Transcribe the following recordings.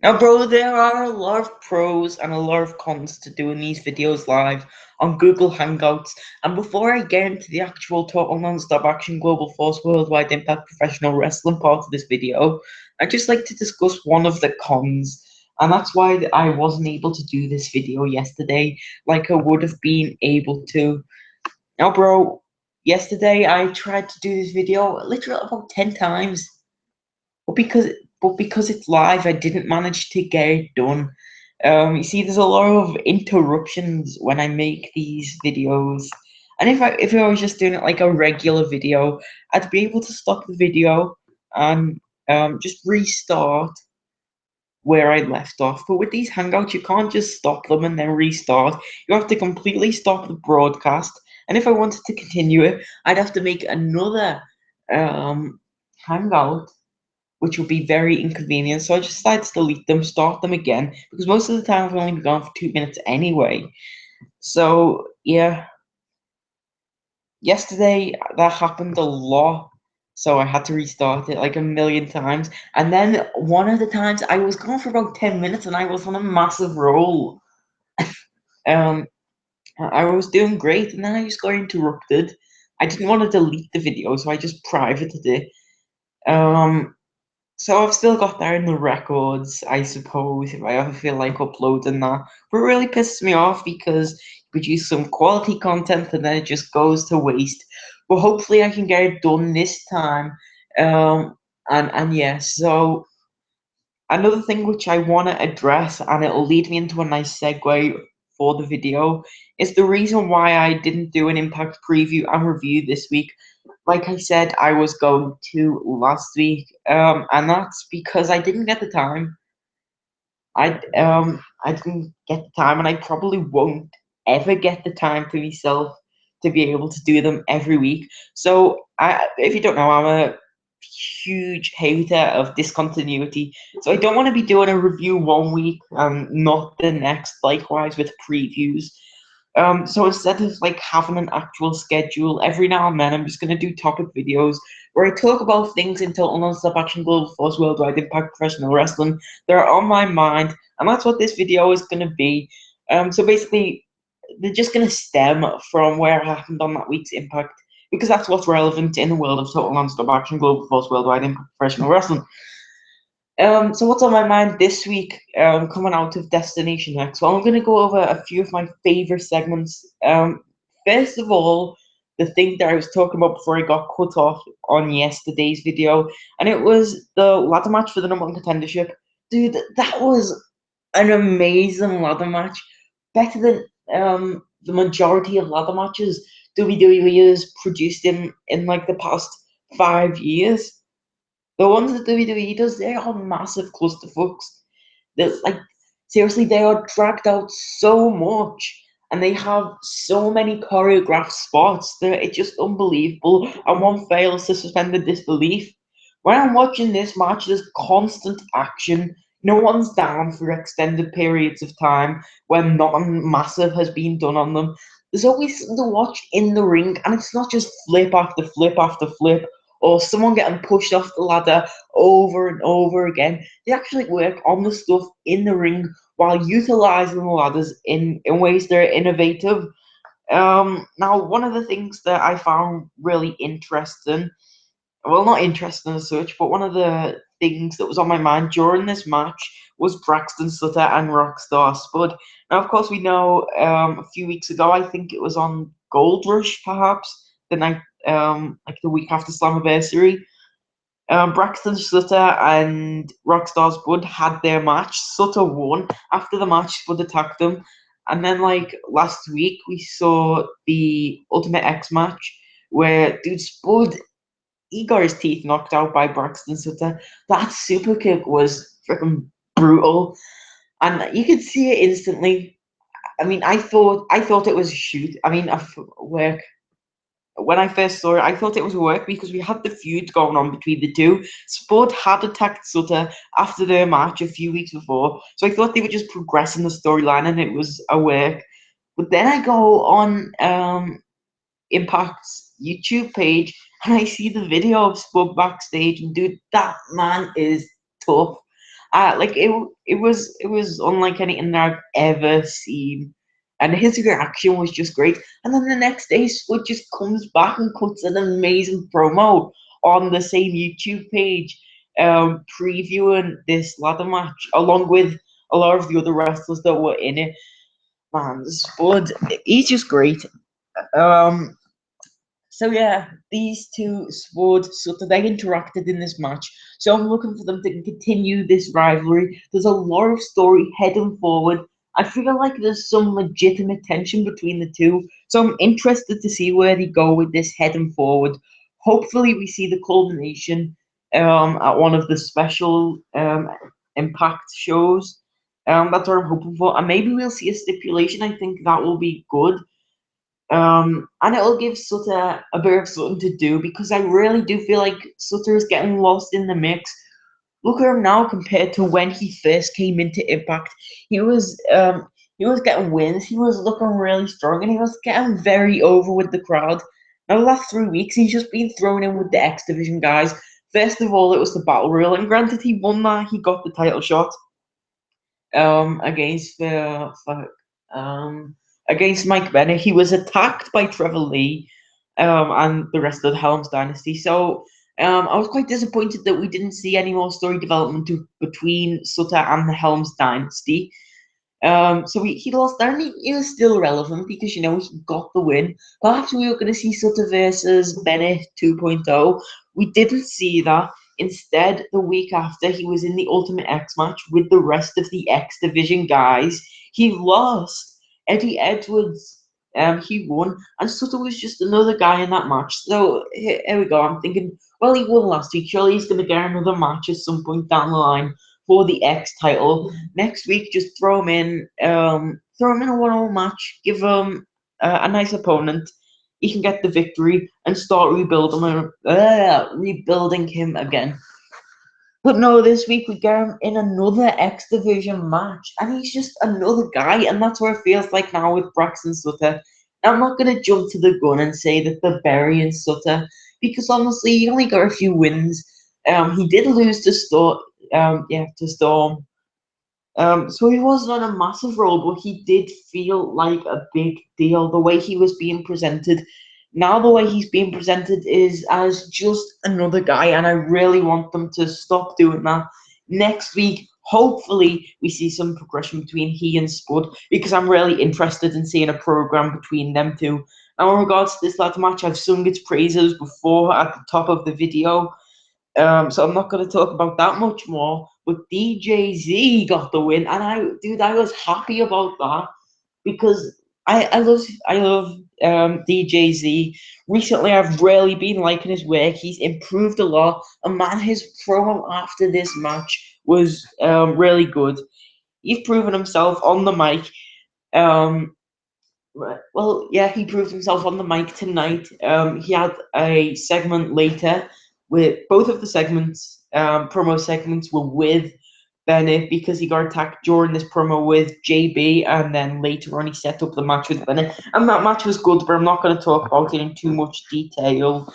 Now, bro, there are a lot of pros and a lot of cons to doing these videos live on Google Hangouts. And before I get into the actual total non-stop action global force worldwide impact professional wrestling part of this video, I'd just like to discuss one of the cons. And that's why I wasn't able to do this video yesterday like I would have been able to. Now, bro, yesterday I tried to do this video literally about 10 times. But because it's live, I didn't manage to get it done. You see, there's a lot of interruptions when I make these videos, and if I was just doing it like a regular video, I'd be able to stop the video and just restart where I left off. But with these Hangouts, you can't just stop them and then restart. You have to completely stop the broadcast, and if I wanted to continue it, I'd have to make another Hangout, which would be very inconvenient. So I just decided to delete them, start them again, because most of the time I've only been gone for 2 minutes anyway. So yeah, yesterday that happened a lot. So I had to restart it like a million times. And then one of the times I was gone for about 10 minutes and I was on a massive roll. Um, I was doing great and then I just got interrupted. I didn't want to delete the video, so I just privated it. Um, So I've still got that in the records, I suppose, if I ever feel like uploading that. But it really pisses me off because you produce some quality content and then it just goes to waste. But hopefully I can get it done this time. And yeah, so another thing which I want to address, and it'll lead me into a nice segue for the video, is the reason why I didn't do an impact preview and review this week. Like I said, I was going to last week, and that's because I didn't get the time. I didn't get the time, and I probably won't ever get the time to myself to be able to do them every week. So, if you don't know, I'm a huge hater of discontinuity. So I don't want to be doing a review one week and not the next. Likewise with previews. So instead of like having an actual schedule, every now and then I'm just gonna do topic videos where I talk about things in total non-stop action global force worldwide impact professional wrestling that are on my mind, and that's what this video is gonna be. So basically, they're just gonna stem from where it happened on that week's impact because that's what's relevant in the world of total non-stop action global force worldwide impact professional wrestling. So what's on my mind this week, coming out of Destination X? Well, I'm going to go over a few of my favorite segments. First of all, the thing that I was talking about before I got cut off on yesterday's video, and it was the ladder match for the number one contendership. Dude, that was an amazing ladder match, better than the majority of ladder matches WWE has produced in like the past 5 years. The ones that WWE does, they are massive clusterfucks. They're like, seriously, they are dragged out so much, and they have so many choreographed spots. It's just unbelievable, and one fails to suspend the disbelief. When I'm watching this match, there's constant action. No one's down for extended periods of time when nothing massive has been done on them. There's always something to watch in the ring, and it's not just flip after flip after flip or someone getting pushed off the ladder over and over again. They actually work on the stuff in the ring while utilizing the ladders in ways that are innovative. Now, one of the things that I found really interesting, well, not interesting as such, but one of the things that was on my mind during this match was Braxton Sutter and Rockstar Spud. Now, of course, we know a few weeks ago, I think it was on Gold Rush, perhaps, the night, like the week after Slammiversary, Braxton Sutter and Rockstar Spud had their match. Sutter won. After the match, Spud attacked him. And then, like, last week, we saw the Ultimate X match where, dude, Spud, he got his teeth knocked out by Braxton Sutter. That super kick was freaking brutal. And you could see it instantly. I mean, I thought it was a shoot. I mean, where when I first saw it, I thought it was work because we had the feud going on between the two. Spud had attacked Sutter after their match a few weeks before, so I thought they were just progressing the storyline and it was a work. But then I go on Impact's YouTube page and I see the video of Spud backstage, and dude, that man is tough. Like it was unlike anything that I've ever seen, and his reaction was just great. And then the next day, Spud just comes back and cuts an amazing promo on the same YouTube page, previewing this ladder match along with a lot of the other wrestlers that were in it. Man, Spud, he's just great. Um, so yeah, these two Spud, Sutter, they interacted in this match. So I'm looking for them to continue this rivalry. There's a lot of story heading forward. I feel like there's some legitimate tension between the two. So I'm interested to see where they go with this heading forward. Hopefully we see the culmination at one of the special impact shows. That's what I'm hoping for. And maybe we'll see a stipulation. I think that will be good, and it'll give Sutter a bit of something to do because I really do feel like Sutter is getting lost in the mix. Look at him now compared to when he first came into Impact. He was getting wins. He was looking really strong, and he was getting very over with the crowd. Now the last 3 weeks, he's just been thrown in with the X Division guys. First of all, it was the Battle Royal, and granted, he won that. He got the title shot against um, against Mike Bennett. He was attacked by Trevor Lee and the rest of the Helms dynasty. So I was quite disappointed that we didn't see any more story development between Sutter and the Helms dynasty. So he lost there, and he was still relevant because he got the win. Perhaps we were going to see Sutter versus Bennett 2.0. We didn't see that. Instead, the week after, he was in the Ultimate X match with the rest of the X Division guys. He lost. Eddie Edwards, he won, and Sutter was just another guy in that match. So here we go. I'm thinking, well, he won last week. Surely he's going to get another match at some point down the line for the X title. Next week, just throw him in a one-on-one match, give him a nice opponent. He can get the victory and start rebuilding him again. But no, this week we get him in another X Division match, and he's just another guy, and that's where it feels like now with Braxton Sutter. I'm not going to jump to the gun and say that they're burying Sutter, because honestly, he only got a few wins. He did lose to Storm. So he wasn't on a massive role, but he did feel like a big deal the way he was being presented. Now the way he's being presented is as just another guy, and I really want them to stop doing that. Next week, hopefully, we see some progression between he and Spud because I'm really interested in seeing a program between them two. Now, in regards to this ladder match, I've sung its praises before at the top of the video. So I'm not going to talk about that much more. But DJZ got the win, and I was happy about that because I love DJZ. Recently, I've really been liking his work. He's improved a lot, and man, his promo after this match was really good. He's proven himself on the mic. Um, well, yeah, he proved himself on the mic tonight. He had a segment later with both of the segments, promo segments were with Bennett because he got attacked during this promo with JB, and then later on he set up the match with Bennett. And that match was good, but I'm not going to talk about it in too much detail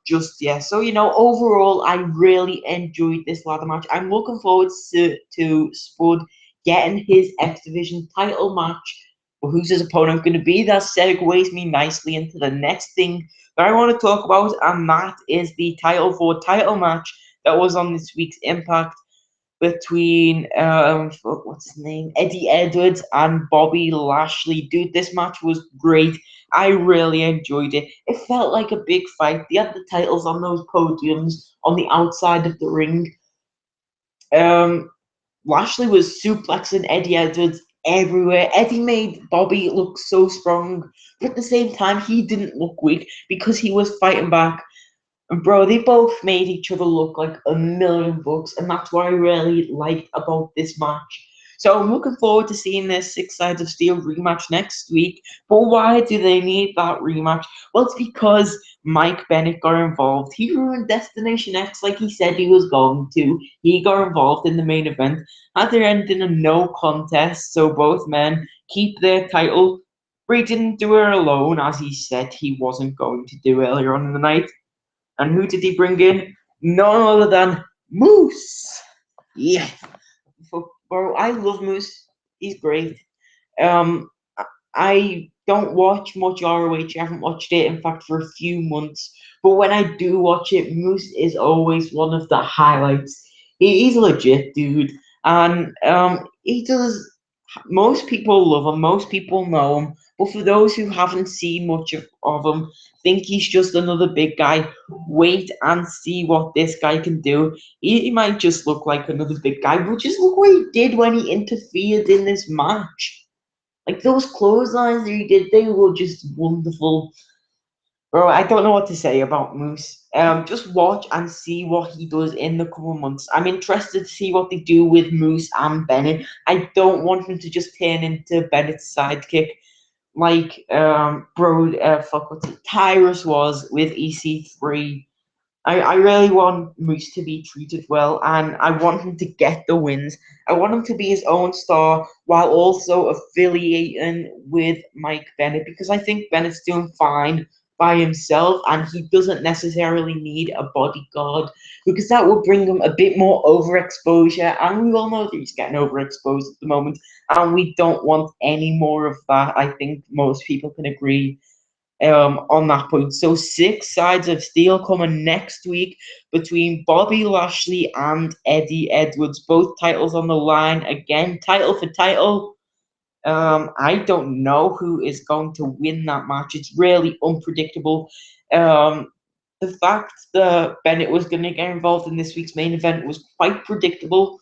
just yeah. So overall, I really enjoyed this ladder match. I'm looking forward to Spud getting his X Division title match. But who's his opponent going to be? That segues me nicely into the next thing that I want to talk about, and that is the title match that was on this week's Impact between what's his name, Eddie Edwards and Bobby Lashley. Dude, this match was great. I really enjoyed it. It felt like a big fight. They had the titles on those podiums on the outside of the ring. Lashley was suplexing Eddie Edwards everywhere. Eddie made Bobby look so strong, but at the same time, he didn't look weak because he was fighting back. And bro, they both made each other look like $1,000,000, and that's what I really liked about this match. So I'm looking forward to seeing this Six Sides of Steel rematch next week. But why do they need that rematch? Well, it's because Mike Bennett got involved. He ruined Destination X like he said he was going to. He got involved in the main event. Had their end in a no contest, so both men keep their title. Bray didn't do it alone, as he said he wasn't going to do earlier on in the night. And who did he bring in? None other than Moose. Yeah, bro, I love Moose. He's great. Um, I don't watch much ROH. I haven't watched it, in fact, for a few months. But when I do watch it, Moose is always one of the highlights. He's legit, dude, and he does. Most people love him. Most people know him. But for those who haven't seen much of him, think he's just another big guy. Wait and see what this guy can do. He might just look like another big guy, but just look what he did when he interfered in this match. Like those clotheslines that he did, they were just wonderful. Bro, I don't know what to say about Moose. Just watch and see what he does in the coming months. I'm interested to see what they do with Moose and Bennett. I don't want him to just turn into Bennett's sidekick like fuck what's it, Tyrus was with EC3. I really want Moose to be treated well, and I want him to get the wins. I want him to be his own star while also affiliating with Mike Bennett, because I think Bennett's doing fine by himself and he doesn't necessarily need a bodyguard, because that would bring him a bit more overexposure, and we all know that he's getting overexposed at the moment, and we don't want any more of that. I think most people can agree on that point. So six sides of steel coming next week between Bobby Lashley and Eddie Edwards. Both titles on the line again, title for title. I don't know who is going to win that match. It's really unpredictable. Um, the fact that Bennett was going to get involved in this week's main event was quite predictable.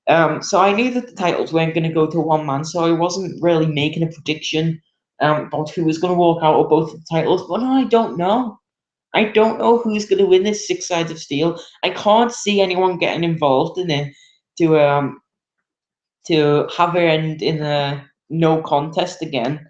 So I knew that the titles weren't going to go to one man, so I wasn't really making a prediction about who was going to walk out of both of the titles. But no, I don't know. I don't know who's going to win this six sides of steel. I can't see anyone getting involved in it to have it end in a no contest again.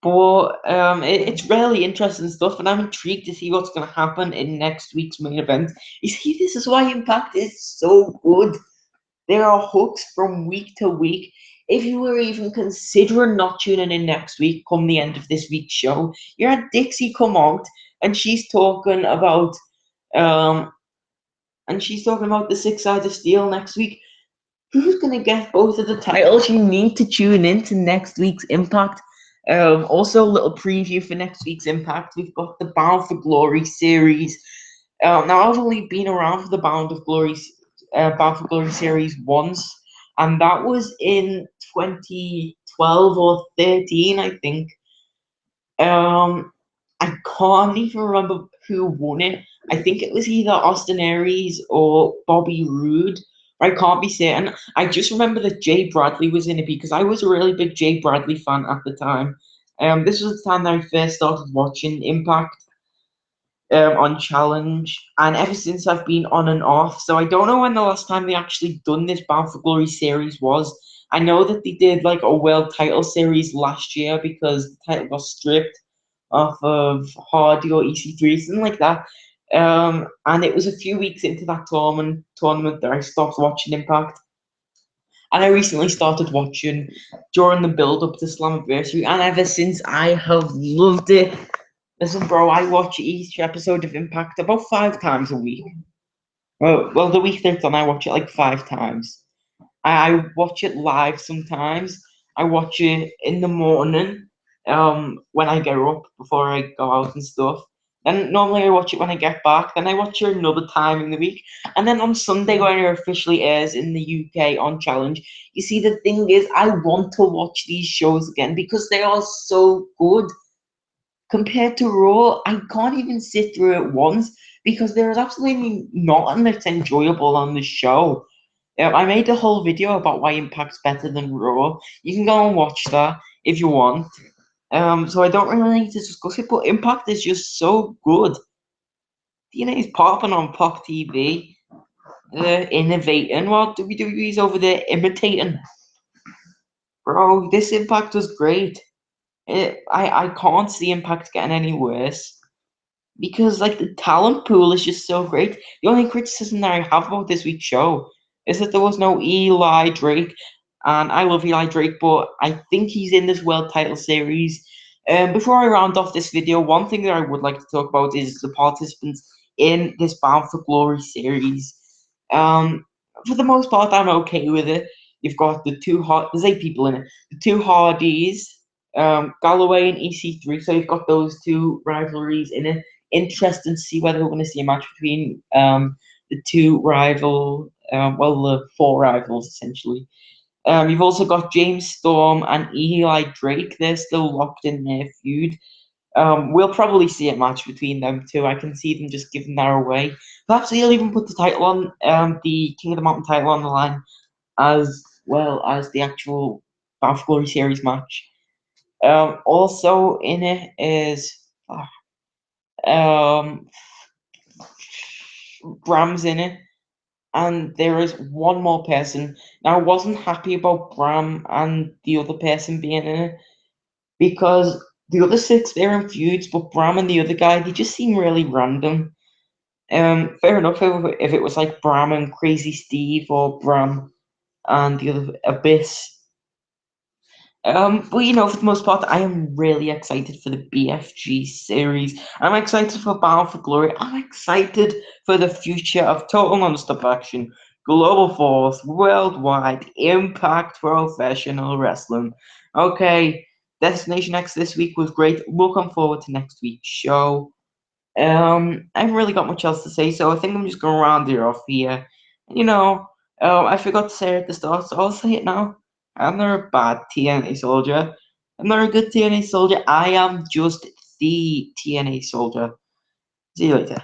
But it's really interesting stuff, and I'm intrigued to see what's going to happen in next week's main event. You see, this is why Impact is so good. There are hooks from week to week. If you were even considering not tuning in next week, come the end of this week's show, you had Dixie come out, and um, she's talking about the six sides of steel next week. Who's going to get both of the titles? You need to tune in to next week's Impact. Also, a little preview for next week's Impact. We've got the Bound for Glory series. Now, I've only been around for the Bound for Glory series once, and that was in 2012 or 13, I think. I can't even remember who won it. I think it was either Austin Aries or Bobby Roode. I can't be certain. I just remember that Jay Bradley was in it because I was a really big Jay Bradley fan at the time. This was the time that I first started watching Impact on Challenge, and ever since I've been on and off. So I don't know when the last time they actually done this Bound for Glory series was. I know that they did like a world title series last year because the title got stripped off of Hardy or EC3, something like that. And it was a few weeks into that tournament that I stopped watching Impact. And I recently started watching during the build up to Slammiversary, and ever since I have loved it. Listen, bro, I watch each episode of Impact about 5 times a week. Well, the week that's on, I watch it like 5 times. I watch it live sometimes. I watch it in the morning, when I get up before I go out and stuff. Then normally I watch it when I get back. Then I watch it another time in the week, and then on Sunday when it officially airs in the UK on Challenge. You see, the thing is, I want to watch these shows again because they are so good. Compared to Raw, I can't even sit through it once because there is absolutely nothing that's enjoyable on the show. I made a whole video about why Impact's better than Raw. You can go and watch that if you want. So I don't really need to discuss it, but Impact is just so good. TNA is popping on Pop TV, innovating while WWE's over there imitating. Bro, this Impact was great. I can't see Impact getting any worse because like the talent pool is just so great. The only criticism that I have about this week's show is that there was no Eli Drake, and I love Eli Drake, but I think he's in this world title series. Before I round off this video, one thing that I would like to talk about is the participants in this Bound for Glory series. Um, for the most part, I'm okay with it. You've got the two hard. There's 8 people in it. The two Hardys, Galloway and EC3. So you've got those two rivalries in it. Interesting to see whether we're going to see a match between the two rival, the four rivals essentially. You've also got James Storm and Eli Drake. They're still locked in their feud. We'll probably see a match between them two. I can see them just giving that away. Perhaps they'll even put the title on, the King of the Mountain title on the line, as well as the actual Bound for Glory series match. Also in it is um, Bram's in it, and there is one more person. Now, I wasn't happy about Bram and the other person being in it because the other six they're in feuds, but Bram and the other guy they just seem really random. Fair enough if it was like Bram and Crazy Steve or Bram and the other Abyss. But for the most part, I am really excited for the BFG series. I'm excited for Bound for Glory. I'm excited for the future of Total Nonstop Action, Global Force, Worldwide, Impact Professional Wrestling. Okay, Destination X this week was great. Looking forward to next week's show. I haven't really got much else to say, so I think I'm just going to round it off here. I forgot to say it at the start, so I'll say it now. I'm not a bad TNA soldier. I'm not a good TNA soldier. I am just the TNA soldier. See you later.